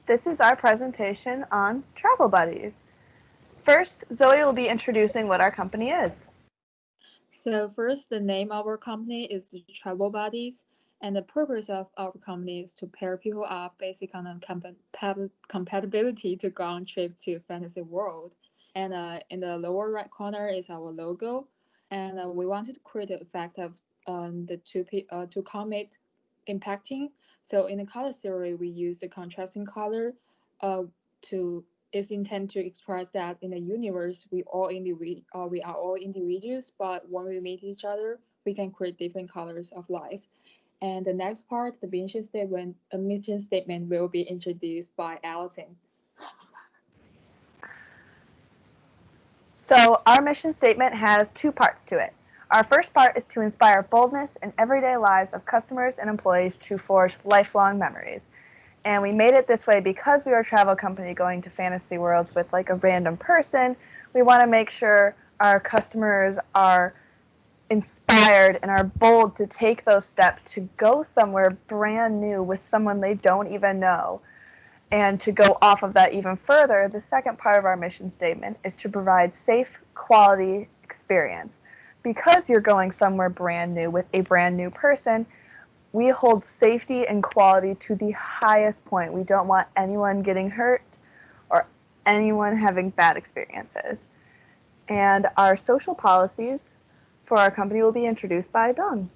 This is our presentation on Travel Buddies. First, Zoe will be introducing what our company is. So first, the name of our company is Travel Buddies, and the purpose of our company is to pair people up based on a compatibility to go on trip to fantasy world. And in the lower right corner is our logo, and we wanted to create the effect of the two comet impacting. So in the color theory, we use the contrasting color uh, to is intended to express that in the universe we are all individuals, but when we meet each other, we can create different colors of life. And the next part, the mission statement will be introduced by Allison. So, our mission statement has two parts to it. Our first part is to inspire boldness in everyday lives of customers and employees to forge lifelong memories. And we made it this way because we are a travel company going to fantasy worlds with like a random person. We want to make sure our customers are inspired and are bold to take those steps to go somewhere brand new with someone they don't even know. And to go off of that even further, the second part of our mission statement is to provide safe, quality experience. Because you're going somewhere brand new with a brand new person, we hold safety and quality to the highest point. We don't want anyone getting hurt or anyone having bad experiences. And our social policies for our company will be introduced by Dong.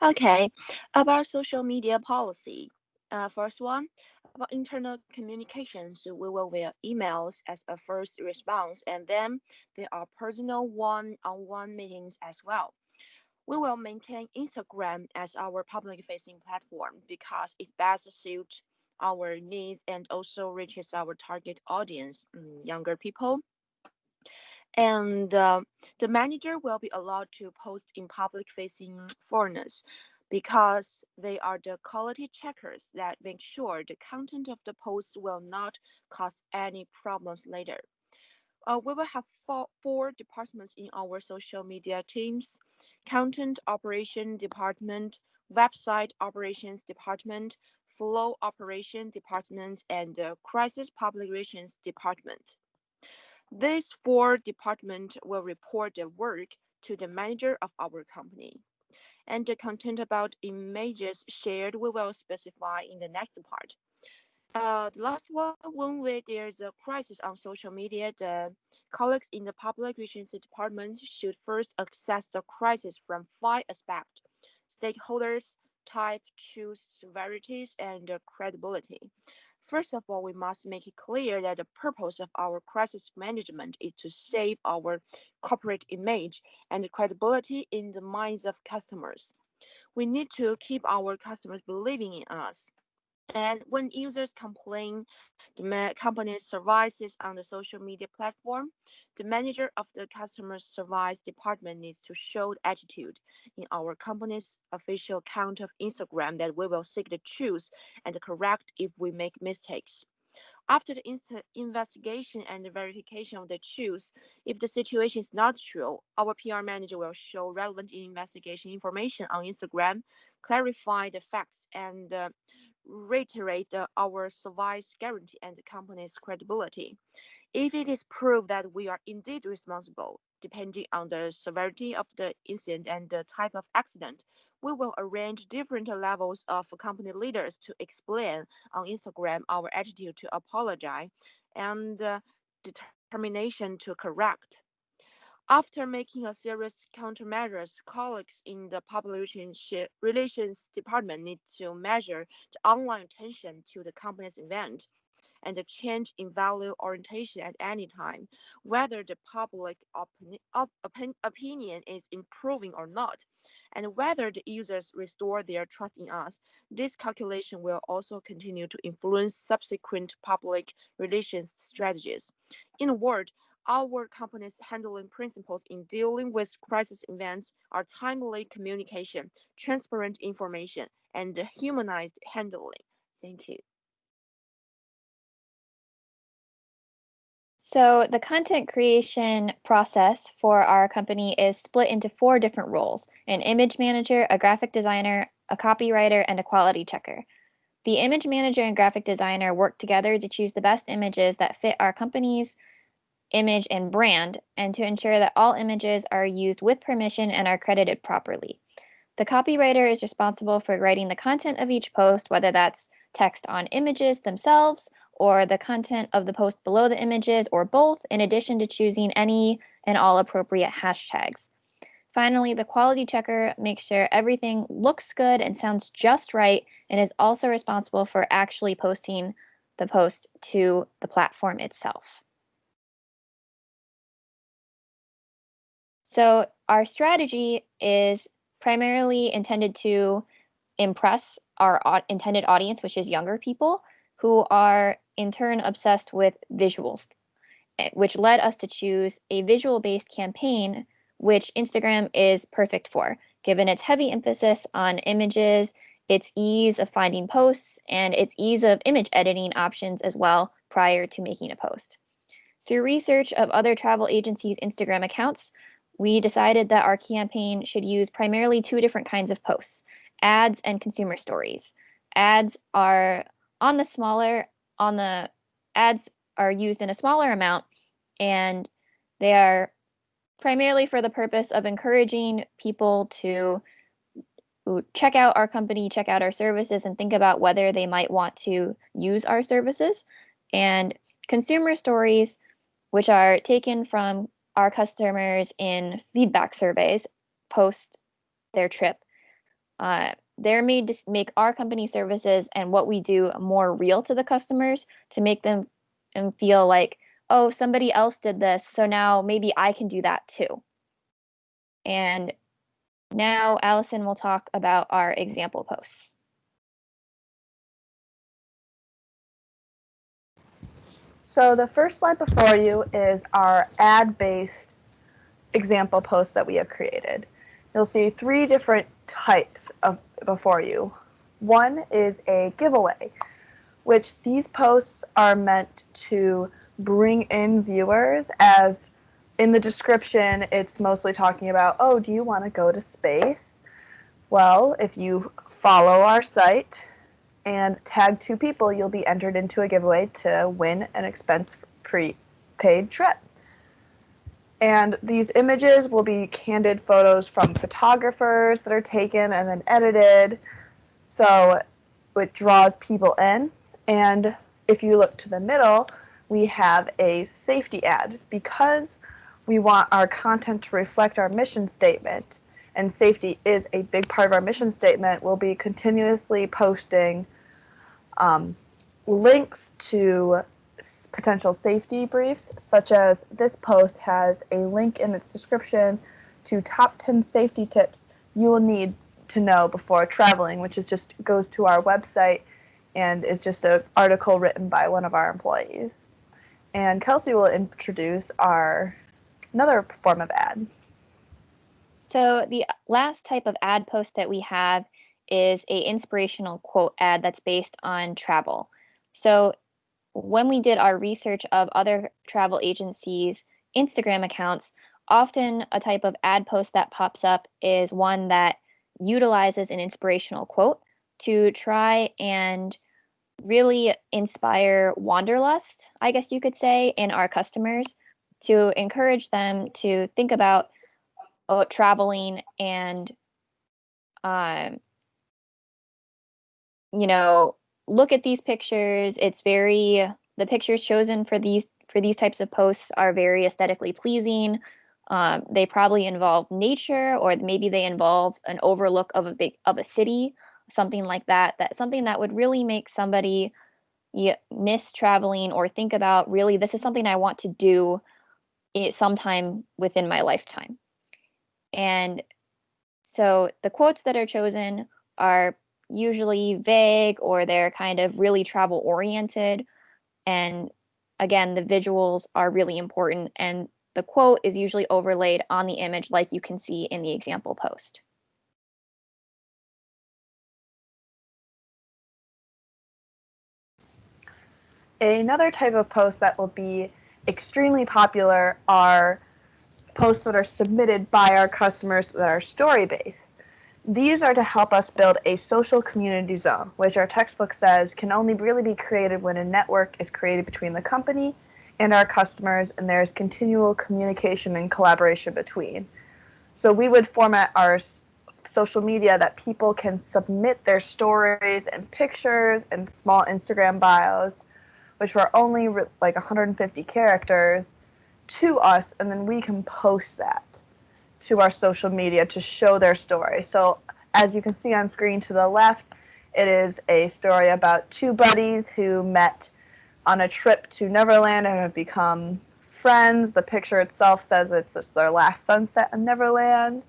Okay, about social media policy. First one, about internal communications, we will via emails as a first response, and then there are personal one-on-one meetings as well. We will maintain Instagram as our public-facing platform because it best suits our needs and also reaches our target audience, younger people. And the manager will be allowed to post in public facing foreigners because they are the quality checkers that make sure the content of the post will not cause any problems later. We will have four departments in our social media teams: content operation department, website operations department, flow operation department, and crisis public relations department. These four departments will report their work to the manager of our company. And the content about images shared we will specify in the next part. The last one, when there's a crisis on social media, the colleagues in the public relations department should first assess the crisis from five aspects: stakeholders, type, choose, severities, and credibility. First of all, we must make it clear that the purpose of our crisis management is to save our corporate image and credibility in the minds of customers. We need to keep our customers believing in us. And when users complain the company's services on the social media platform, the manager of the customer service department needs to show the attitude in our company's official account of Instagram that we will seek the truth and correct if we make mistakes. After the investigation and the verification of the truth, if the situation is not true, our PR manager will show relevant investigation information on Instagram, clarify the facts, and reiterate our service guarantee and the company's credibility. If it is proved that we are indeed responsible, depending on the severity of the incident and the type of accident, we will arrange different levels of company leaders to explain on Instagram our attitude to apologize and determination to correct. After making a serious countermeasures, colleagues in the public relations department need to measure the online attention to the company's event and the change in value orientation at any time, whether the public opinion is improving or not, and whether the users restore their trust in us. This calculation will also continue to influence subsequent public relations strategies. In a word, our company's handling principles in dealing with crisis events are timely communication, transparent information, and humanized handling. Thank you. So, the content creation process for our company is split into four different roles: an image manager, a graphic designer, a copywriter, and a quality checker. The image manager and graphic designer work together to choose the best images that fit our company's image and brand, and to ensure that all images are used with permission and are credited properly. The copywriter is responsible for writing the content of each post, whether that's text on images themselves or the content of the post below the images or both, in addition to choosing any and all appropriate hashtags. Finally, the quality checker makes sure everything looks good and sounds just right and is also responsible for actually posting the post to the platform itself. So our strategy is primarily intended to impress our intended audience, which is younger people who are in turn obsessed with visuals, which led us to choose a visual-based campaign, which Instagram is perfect for, given its heavy emphasis on images, its ease of finding posts, and its ease of image editing options as well prior to making a post. Through research of other travel agencies' Instagram accounts, we decided that our campaign should use primarily two different kinds of posts: ads and consumer stories. Ads are ads are used in a smaller amount, and they are primarily for the purpose of encouraging people to check out our company, check out our services, and think about whether they might want to use our services. And consumer stories, which are taken from our customers in feedback surveys post their trip. They're made to make our company services and what we do more real to the customers, to make them feel like, oh, somebody else did this, so now maybe I can do that too. And now Allison will talk about our example posts. So the first slide before you is our ad-based example post that we have created. You'll see three different types before you. One is a giveaway, which these posts are meant to bring in viewers, as in the description it's mostly talking about, oh, do you want to go to space? Well, if you follow our site and tag 2 people, you'll be entered into a giveaway to win an expense-free paid trip. And these images will be candid photos from photographers that are taken and then edited, so it draws people in. And if you look to the middle, we have a safety ad. Because we want our content to reflect our mission statement, and safety is a big part of our mission statement, we'll be continuously posting links to potential safety briefs, such as this post has a link in its description to top 10 safety tips you will need to know before traveling, which is just goes to our website and is just an article written by one of our employees. And Kelsey will introduce another form of ad. So the last type of ad post that we have is a inspirational quote ad that's based on travel. So when we did our research of other travel agencies' Instagram accounts, often a type of ad post that pops up is one that utilizes an inspirational quote to try and really inspire wanderlust, I guess you could say, in our customers, to encourage them to think about traveling and look at these pictures. The pictures chosen for these types of posts are very aesthetically pleasing. They probably involve nature, or maybe they involve an overlook of a city, something like that. Something that would really make somebody miss traveling, or think about, really, this is something I want to do sometime within my lifetime. And so the quotes that are chosen are usually vague, or they're kind of really travel oriented. And again, the visuals are really important, and the quote is usually overlaid on the image, like you can see in the example post. Another type of post that will be extremely popular are posts that are submitted by our customers that are story-based. These are to help us build a social community zone, which our textbook says can only really be created when a network is created between the company and our customers, and there's continual communication and collaboration between. So we would format our social media that people can submit their stories and pictures and small Instagram bios, which were only like 150 characters, to us, and then we can post that to our social media to show their story. So as you can see on screen to the left, it is a story about two buddies who met on a trip to Neverland and have become friends. The picture itself says it's just their last sunset in Neverland.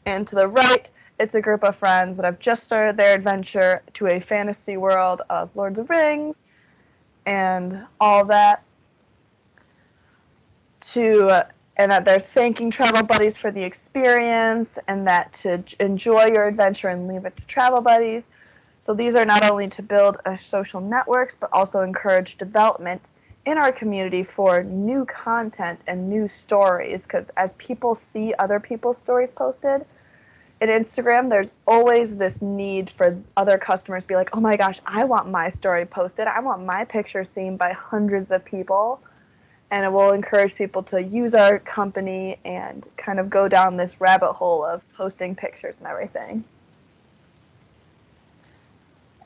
And to the right, it's a group of friends that have just started their adventure to a fantasy world of Lord of the Rings and all that. And that they're thanking travel buddies for the experience, and that to enjoy your adventure and leave it to travel buddies. So these are not only to build social networks, but also encourage development in our community for new content and new stories, because as people see other people's stories posted in Instagram, there's always this need for other customers to be like, oh my gosh, I want my story posted. I want my picture seen by hundreds of people. And it will encourage people to use our company and kind of go down this rabbit hole of posting pictures and everything.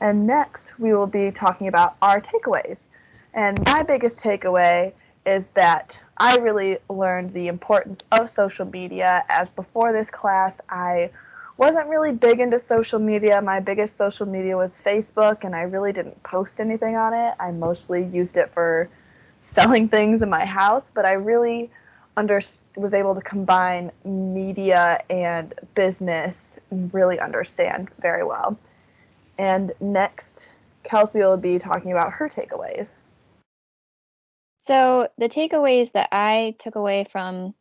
And next, we will be talking about our takeaways. And my biggest takeaway is that I really learned the importance of social media, as before this class, I wasn't really big into social media. My biggest social media was Facebook, and I really didn't post anything on it. I mostly used it for selling things in my house, but I really was able to combine media and business and really understand very well. And next, Kelsey will be talking about her takeaways. So the takeaways that I took away from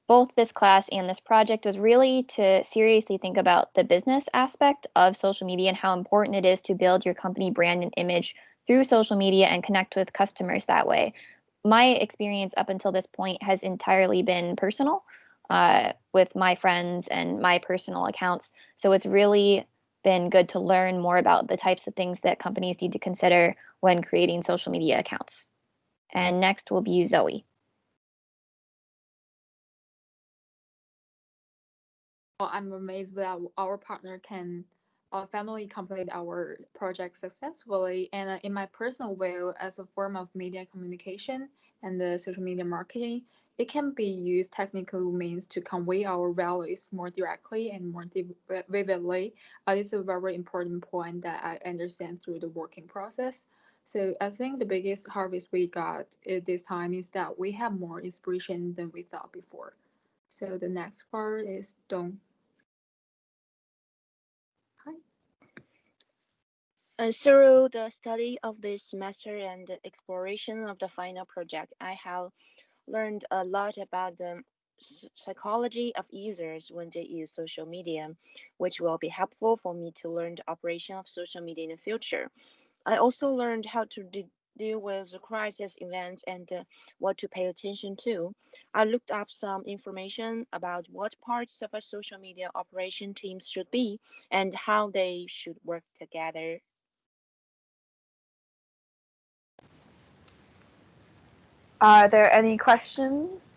both this class and this project was really to seriously think about the business aspect of social media and how important it is to build your company brand and image through social media and connect with customers that way. My experience up until this point has entirely been personal with my friends and my personal accounts. So it's really been good to learn more about the types of things that companies need to consider when creating social media accounts. And next will be Zoe. Well, I'm amazed that our partner can finally complete our project successfully. And in my personal view, as a form of media communication and the social media marketing, it can be used technical means to convey our values more directly and more vividly. This is a very important point that I understand through the working process. So I think the biggest harvest we got at this time is that we have more inspiration than we thought before. So the next part is don't. Hi. Through the study of this semester and the exploration of the final project, I have learned a lot about the psychology of users when they use social media, which will be helpful for me to learn the operation of social media in the future. I also learned how to deal with the crisis events and what to pay attention to. I looked up some information about what parts of a social media operation teams should be and how they should work together. Are there any questions?